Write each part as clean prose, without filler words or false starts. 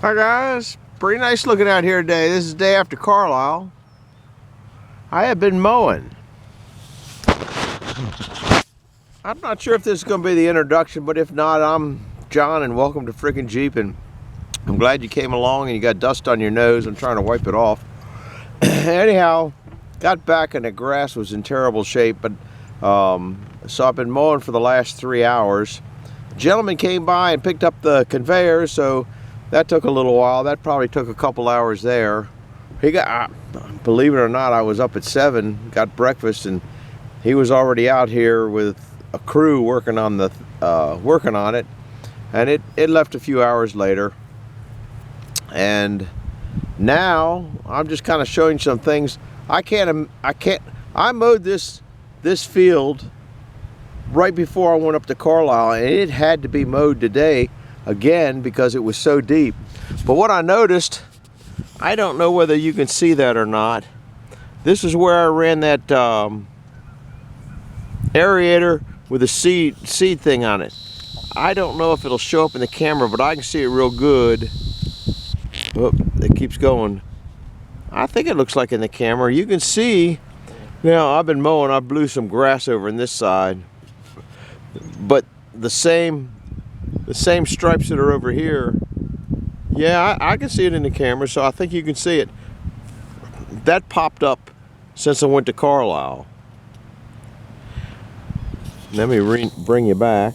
Hi guys, pretty nice looking out here today. This is the day after Carlisle. I have been mowing. I'm not sure if this is going to be the introduction, but if not, I'm John and welcome to Frickin' Jeep, and I'm glad you came along and you got dust on your nose. I'm trying to wipe it off. Anyhow, got back and the grass was in terrible shape, but so I've been mowing for the last 3 hours. A gentleman came by and picked up the conveyor, so that took a little while. That probably took a couple hours there. He got, believe it or not, I was up at 7, got breakfast, and he was already out here with a crew working on it, and it left a few hours later. And now I'm just kind of showing some things. I mowed this field right before I went up to Carlisle, and it had to be mowed today again because it was so deep. But what I noticed, I don't know whether you can see that or not. This is where I ran that aerator with a seed thing on it. I don't know if it'll show up in the camera, but I can see it real good. Oh, it keeps going. I think it looks like in the camera. You can see, now I've been mowing, I blew some grass over in this side, but the same stripes that are over here, yeah, I can see it in the camera, so I think you can see it. That popped up since I went to Carlisle. Let me bring you back.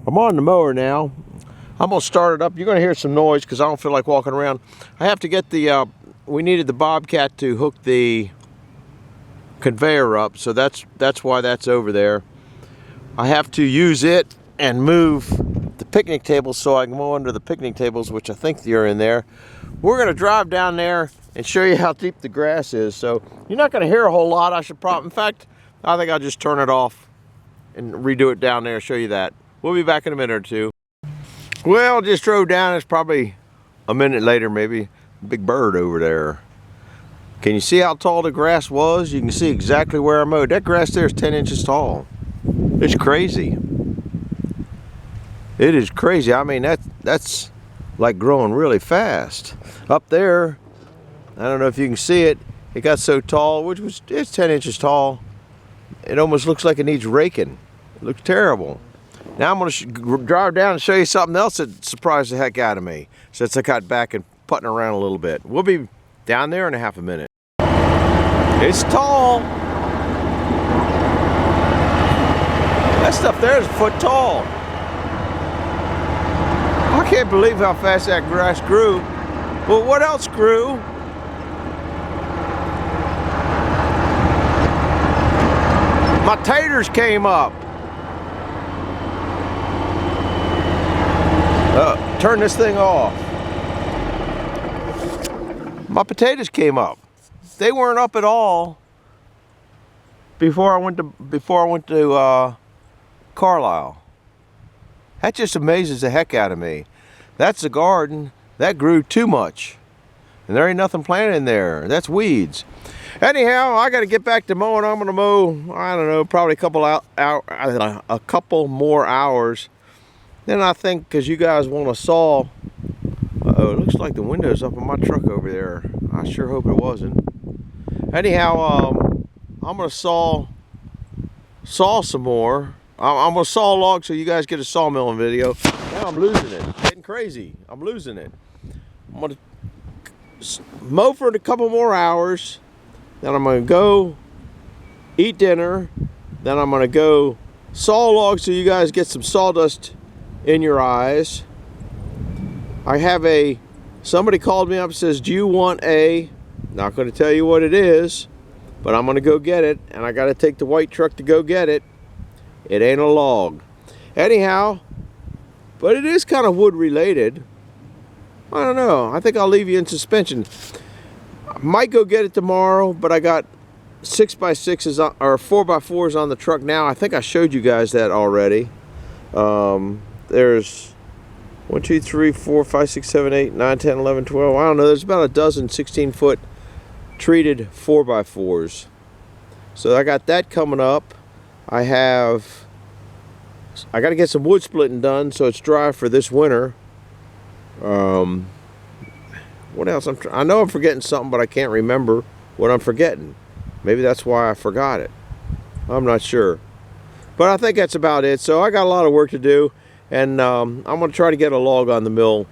I'm on the mower now. I'm gonna start it up. You're gonna hear some noise because I don't feel like walking around. I have to get the, we needed the Bobcat to hook the conveyor up, so that's why that's over there. I have to use it and move the picnic tables so I can mow under the picnic tables, which I think they're in there. We're gonna drive down there and show you how deep the grass is. So you're not gonna hear a whole lot. I should probably, in fact, I think I'll just turn it off and redo it down there, show you that. We'll be back in a minute or two. Well, just drove down. It's probably a minute later, maybe. Big bird over there. Can you see how tall the grass was? You can see exactly where I mowed. That grass there is 10 inches tall. It's crazy. It is crazy. I mean, that's like growing really fast. Up there, I don't know if you can see it. It got so tall, it's 10 inches tall. It almost looks like it needs raking. It looks terrible. Now I'm going to drive down and show you something else that surprised the heck out of me since I got back and putting around a little bit. We'll be down there in a half a minute. It's tall. That stuff there is a foot tall. I can't believe how fast that grass grew. Well, what else grew? My taters came up. Turn this thing off. My potatoes came up. They weren't up at all before I went to Carlisle. That just amazes the heck out of me. That's the garden that grew too much, and there ain't nothing planted in there. That's weeds. Anyhow, I got to get back to mowing. I'm gonna mow, I don't know, probably a couple more hours. Then I think, because you guys want to saw, uh-oh, it looks like the window's up on my truck over there. I sure hope it wasn't. Anyhow, I'm gonna saw some more. I'm gonna saw a log so you guys get a sawmilling video. Now I'm losing it. It's getting crazy. I'm losing it. I'm gonna mow for a couple more hours. Then I'm gonna go eat dinner. Then I'm gonna go saw logs so you guys get some sawdust in your eyes. I have somebody called me up and says, do you want not going to tell you what it is, but I'm going to go get it, and I got to take the white truck to go get it. It ain't a log. Anyhow, but it is kind of wood related. I don't know. I think I'll leave you in suspension. I might go get it tomorrow, but I got 6x6s or 4x4s on the truck now. I think I showed you guys that already. There's 1, 2, 3, 4, 5, 6, 7, 8, 9, 10, 11, 12. I don't know. There's about a dozen 16-foot treated 4x4s. So I got that coming up. I have I got to get some wood splitting done so it's dry for this winter. What else? I know I'm forgetting something, but I can't remember what I'm forgetting. Maybe that's why I forgot it. I'm not sure. But I think that's about it. So I got a lot of work to do, and I'm going to try to get a log on the mill.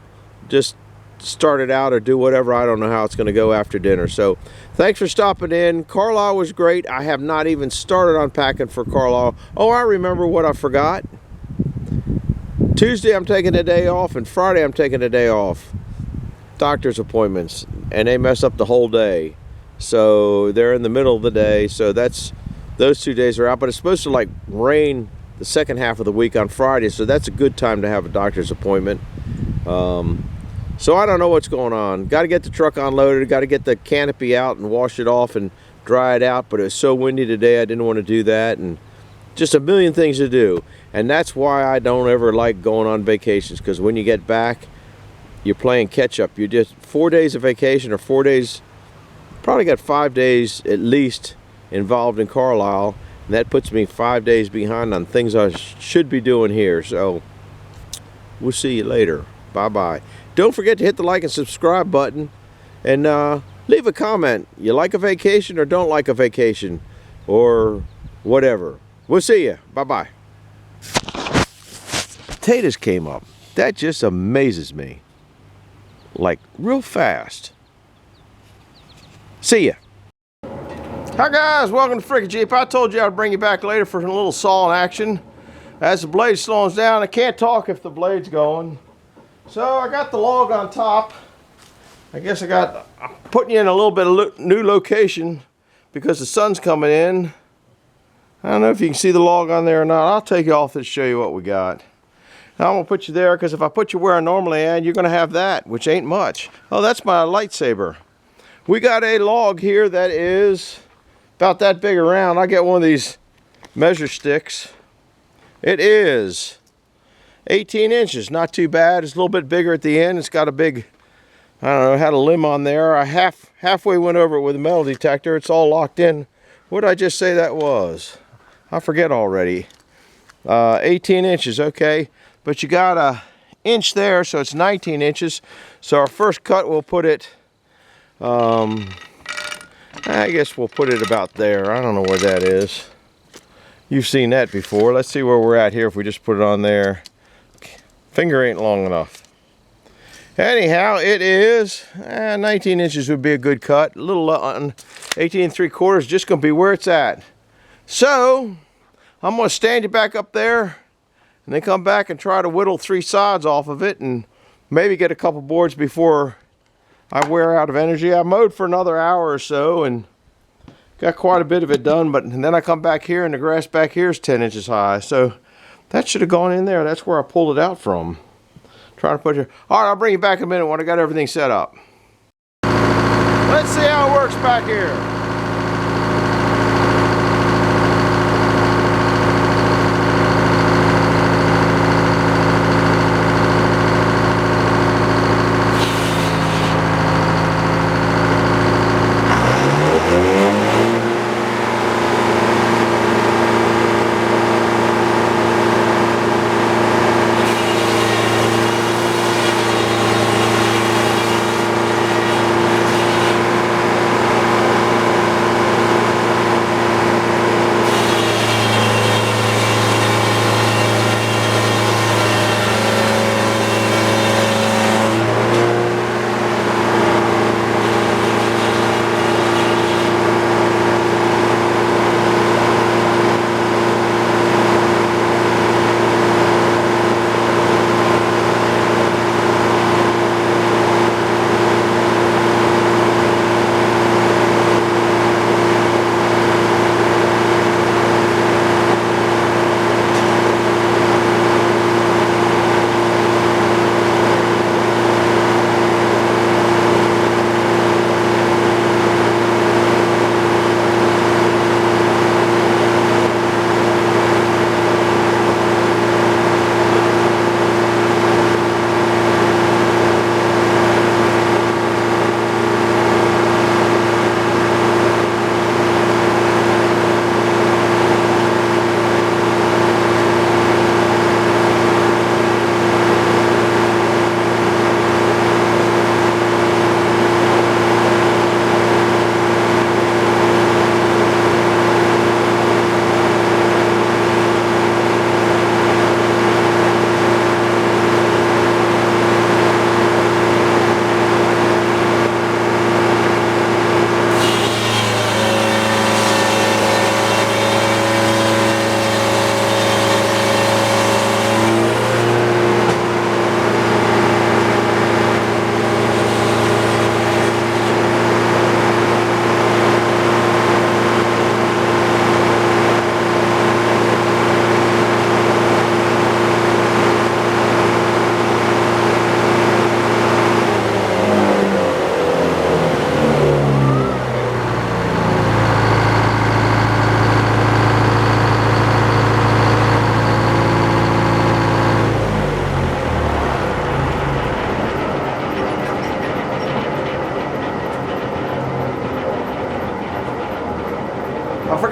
Just start it out or do whatever. I don't know how it's going to go after dinner. So thanks for stopping in. Carlisle was great. I have not even started unpacking for Carlisle. Oh, I remember what I forgot. Tuesday I'm taking a day off, and Friday I'm taking a day off. Doctor's appointments, and they mess up the whole day. So they're in the middle of the day. So those 2 days are out. But it's supposed to like rain the second half of the week on Friday. So that's a good time to have a doctor's appointment. So I don't know what's going on. Got to get the truck unloaded. Got to get the canopy out and wash it off and dry it out. But it was so windy today, I didn't want to do that. And just a million things to do. And that's why I don't ever like going on vacations. Because when you get back, you're playing catch up. You just 4 days of vacation or 4 days, probably got 5 days at least involved in Carlisle. And that puts me 5 days behind on things I should be doing here. So we'll see you later. Bye-bye. Don't forget to hit the like and subscribe button, and leave a comment. You like a vacation or don't like a vacation, or whatever. We'll see you. Bye-bye. Potatoes came up. That just amazes me. Like, real fast. See ya. Hi guys, welcome to Frickin' Jeep. I told you I'd bring you back later for a little sawing action. As the blade slows down, I can't talk if the blade's going. So I got the log on top. I guess I'm putting you in a little bit of new location because the sun's coming in. I don't know if you can see the log on there or not. I'll take you off to show you what we got. Now I'm gonna put you there because if I put you where I normally am, you're gonna have that, which ain't much. Oh, that's my lightsaber. We got a log here that is about that big around. I get one of these measure sticks. It is 18 inches, not too bad. It's a little bit bigger at the end. It's got a big, I don't know, had a limb on there. I halfway went over it with a metal detector. It's all locked in. What did I just say that was? I forget already. 18 inches, okay. But you got a inch there, so it's 19 inches. So our first cut, we'll put it, I guess we'll put it about there. I don't know where that is. You've seen that before. Let's see where we're at here if we just put it on there. Finger ain't long enough. Anyhow, it is 19 inches would be a good cut. A little 18 3/4, just gonna be where it's at. So I'm gonna stand you back up there and then come back and try to whittle 3 sides off of it and maybe get a couple boards before I wear out of energy. I mowed for another hour or so and got quite a bit of it done, and then I come back here and the grass back here is 10 inches high. So that should have gone in there. That's where I pulled it out from. Trying to put it. All right, I'll bring you back in a minute when I got everything set up. Let's see how it works back here.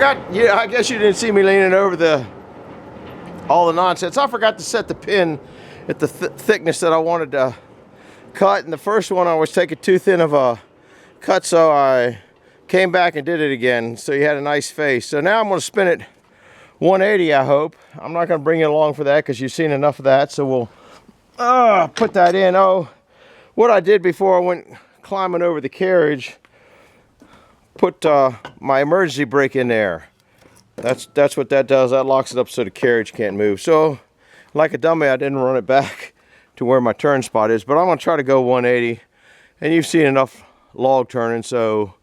forgot, yeah, I guess you didn't see me leaning over all the nonsense. I forgot to set the pin at the thickness that I wanted to cut. And the first one I was taking too thin of a cut, so I came back and did it again. So you had a nice face. So now I'm going to spin it 180, I hope. I'm not going to bring you along for that because you've seen enough of that. So we'll put that in. Oh, what I did before I went climbing over the carriage, put my emergency brake in there. That's what that does. That locks it up so the carriage can't move. So like a dummy, I didn't run it back to where my turn spot is, but I'm going to try to go 180. And you've seen enough log turning, so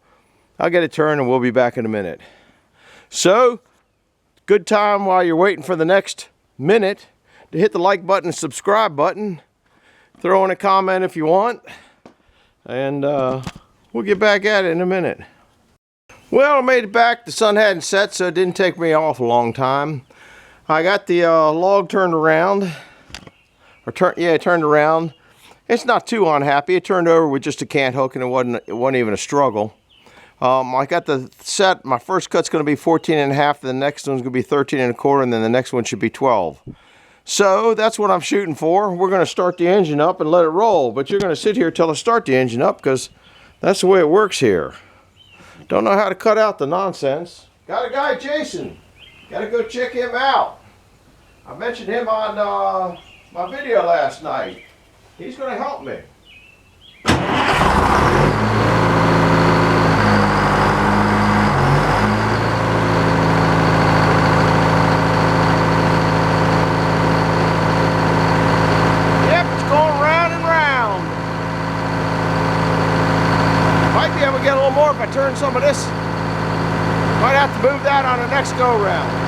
I'll get it turned and we'll be back in a minute. So good time while you're waiting for the next minute to hit the like button and subscribe button. Throw in a comment if you want, and we'll get back at it in a minute. Well, I made it back. The sun hadn't set, so it didn't take me off a long time. I got the log turned around, it turned around. It's not too unhappy. It turned over with just a cant hook, and it wasn't even a struggle. I got the set. My first cut's going to be 14.5. The next one's going to be 13.25, and then the next one should be 12. So that's what I'm shooting for. We're going to start the engine up and let it roll. But you're going to sit here till I start the engine up, because that's the way it works here. Don't know how to cut out the nonsense. Got a guy, Jason. Got to go check him out. I mentioned him on my video last night. He's going to help me. Get a little more if I turn some of this. Might have to move that on the next go round.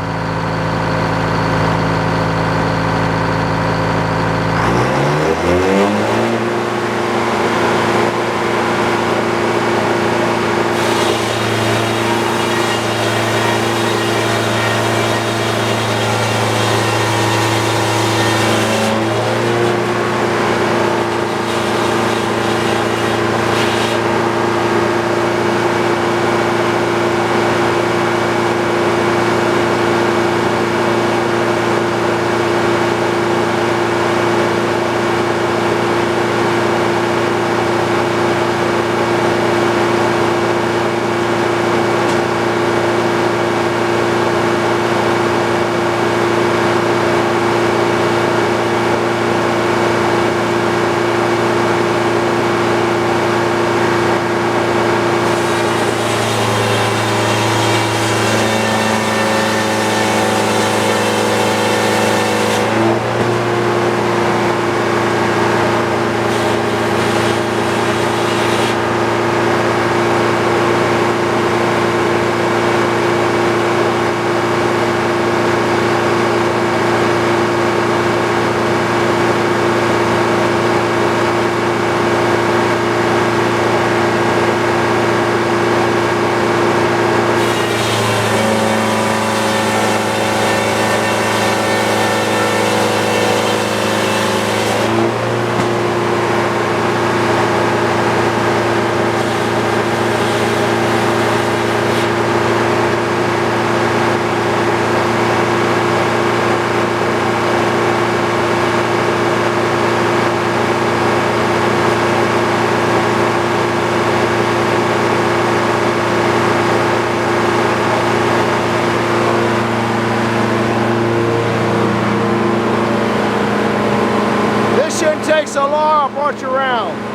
So long, I brought you around.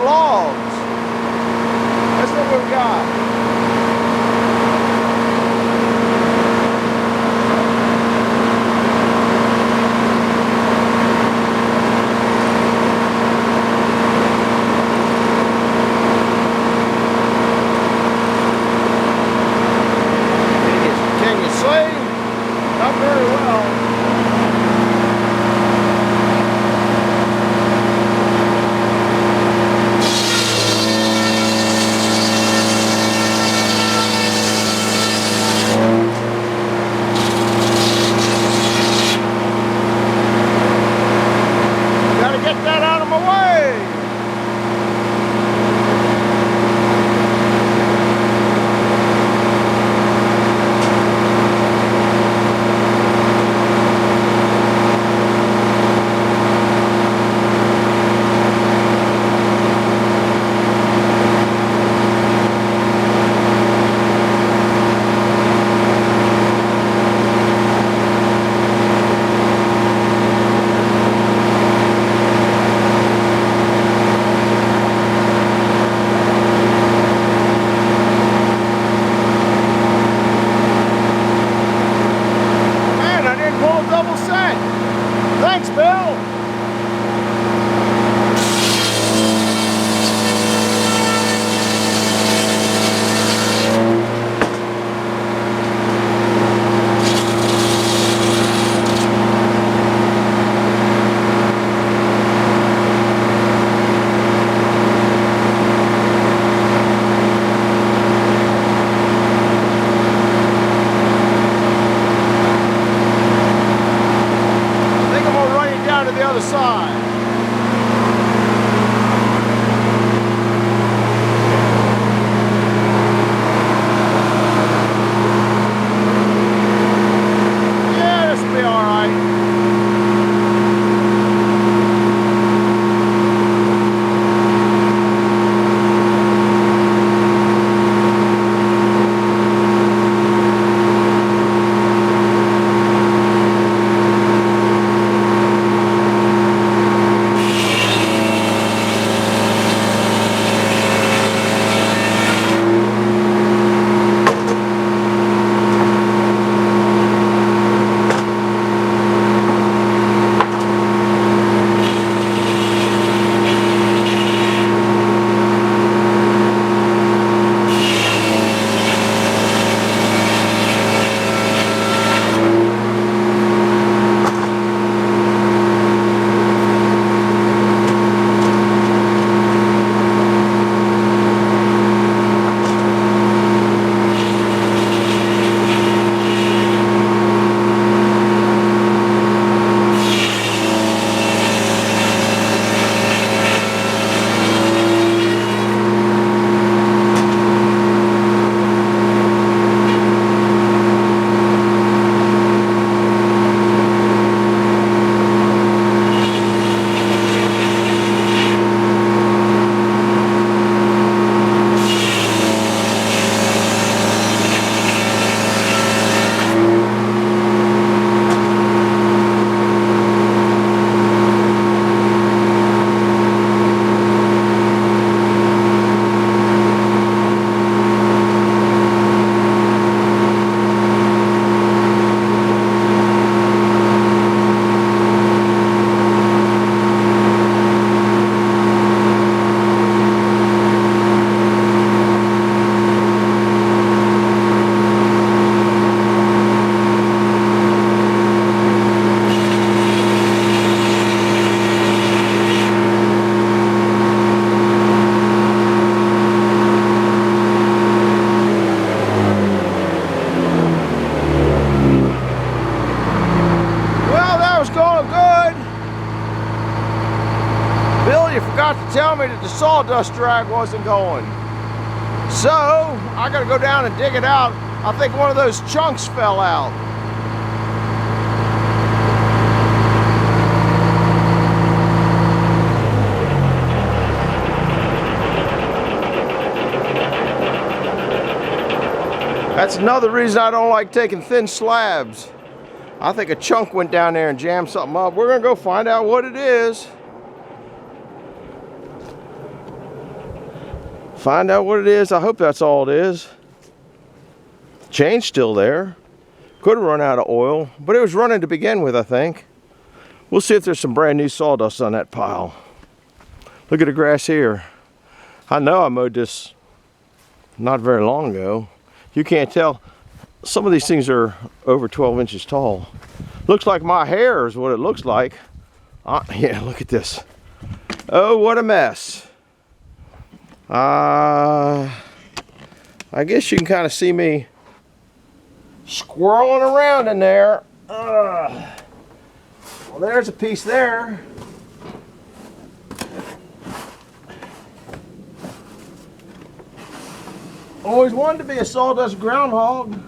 logs. Let's see what we got. Can you see? Not very well. Get that out of my way. Thanks, Bill. To the other side. Yeah, this will be all right. You forgot to tell me that the sawdust drag wasn't going. So, I gotta go down and dig it out. I think one of those chunks fell out. That's another reason I don't like taking thin slabs. I think a chunk went down there and jammed something up. We're gonna go find out what it is. Find out what it is. I hope that's all it is. Chain's still there. Could have run out of oil, but it was running to begin with, I think. We'll see if there's some brand new sawdust on that pile. Look at the grass here. I know I mowed this not very long ago. You can't tell. Some of these things are over 12 inches tall. Looks like my hair is what it looks like. Yeah, look at this. Oh, what a mess. I guess you can kind of see me squirreling around in there. Well, there's a piece there. Always wanted to be a sawdust groundhog.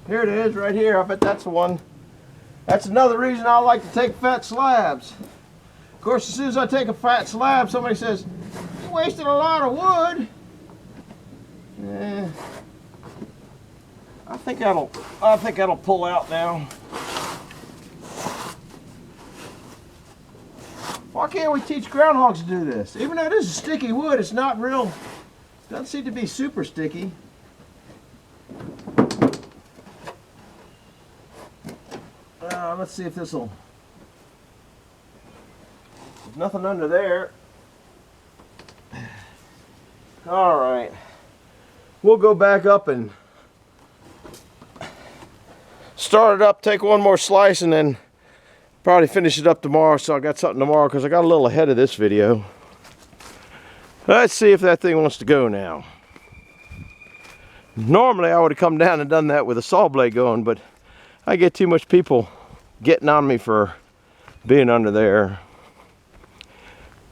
Here it is, right here. I bet that's the one. That's another reason I like to take fat slabs. Of course, as soon as I take a fat slab, somebody says, "You wasted a lot of wood." I think that'll pull out now. Why can't we teach groundhogs to do this? Even though this is sticky wood, it's not real. Doesn't seem to be super sticky. Let's see if this will. There's nothing under there. All right. We'll go back up and start it up, take one more slice, and then probably finish it up tomorrow. So I got something tomorrow because I got a little ahead of this video. Let's see if that thing wants to go now. Normally I would have come down and done that with a saw blade going, but I get too much people getting on me for being under there.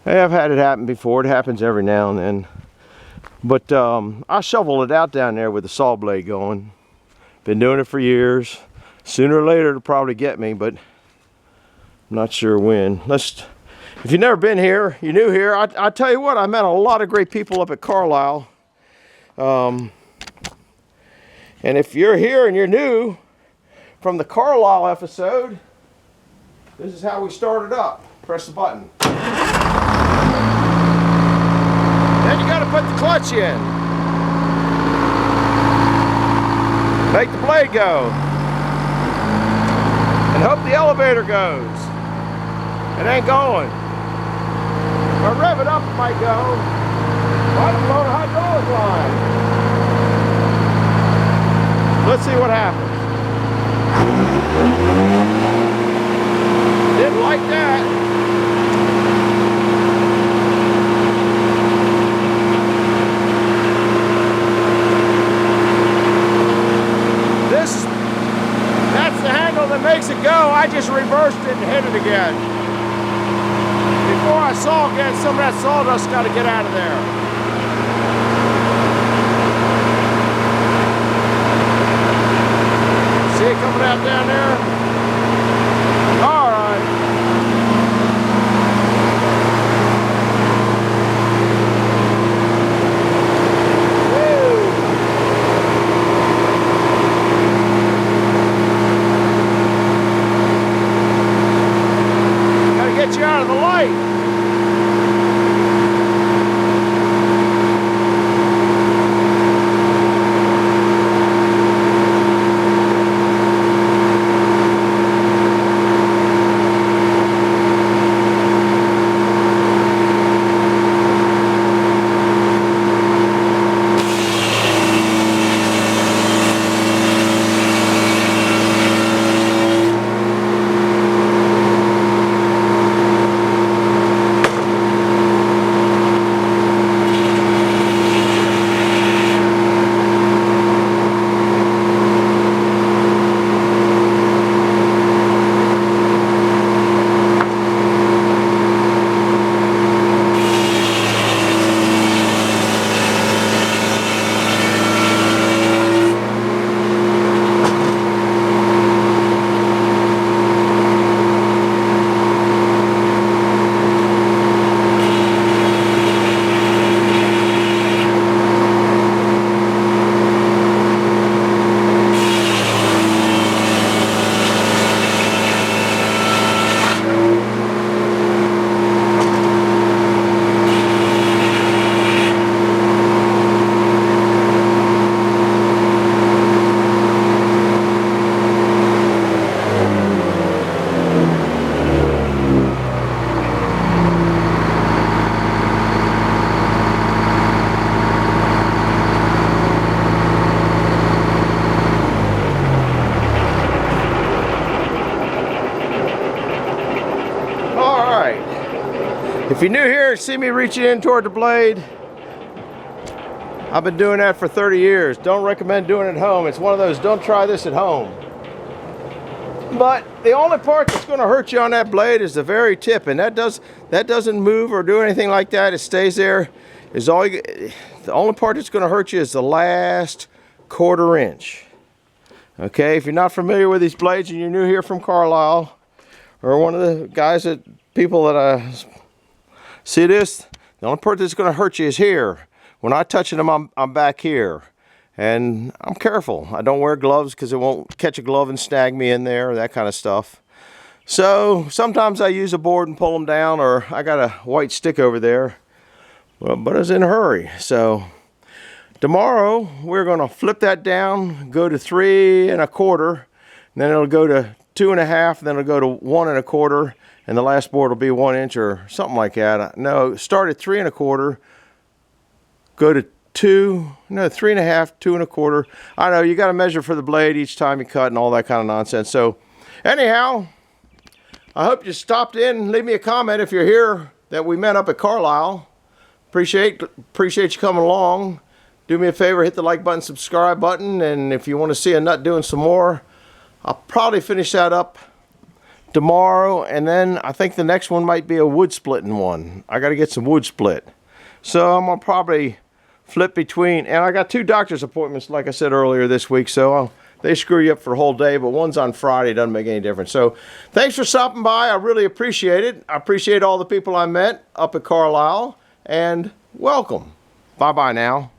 Hey, I've had it happen before. It happens every now and then. But I shovel it out down there with the saw blade going. Been doing it for years. Sooner or later it'll probably get me, but I'm not sure when. If you've never been here, you're new here, I tell you what, I met a lot of great people up at Carlisle. And if you're here and you're new from the Carlisle episode, this is how we started up. Press the button. Then you got to put the clutch in. Make the blade go. And hope the elevator goes. It ain't going. If I rev it up, it might go. Might have blown a hydraulic line. Let's see what happens. Didn't like that. That's the handle that makes it go. I just reversed it and hit it again. Before I saw again, some of that sawdust got to get out of there. See it coming out down there? All right. Woo. Gotta get you out of the light. If you're new here and see me reaching in toward the blade, I've been doing that for 30 years. Don't recommend doing it at home. It's one of those, don't try this at home. But the only part that's going to hurt you on that blade is the very tip, and that doesn't move or do anything like that. It stays there. The only part that's going to hurt you is the last 1/4 inch. Okay, if you're not familiar with these blades and you're new here from Carlisle, or one of the guys people that see this, the only part that's going to hurt you is here. When I'm touching them, I'm back here. And I'm careful. I don't wear gloves because it won't catch a glove and snag me in there, that kind of stuff. So sometimes I use a board and pull them down, or I got a white stick over there. Well, but I was in a hurry. So tomorrow we're going to flip that down, go to 3 1/4, and then it'll go to 2 1/2, and then it'll go to 1 1/4, and the last board will be 1 inch or something like that. No, start at 3 1/4, go to 3 1/2, 2 1/4. I know you got to measure for the blade each time you cut and all that kind of nonsense. So anyhow, I hope you stopped in and leave me a comment if you're here that we met up at Carlisle. Appreciate you coming along. Do me a favor, hit the like button, subscribe button, and if you want to see a nut doing some more, I'll probably finish that up tomorrow, and then I think the next one might be a wood splitting one. I got to get some wood split. So I'm going to probably flip between, and I got 2 doctor's appointments, like I said earlier this week, so they screw you up for a whole day, but one's on Friday, doesn't make any difference. So thanks for stopping by. I really appreciate it. I appreciate all the people I met up at Carlisle, and welcome. Bye-bye now.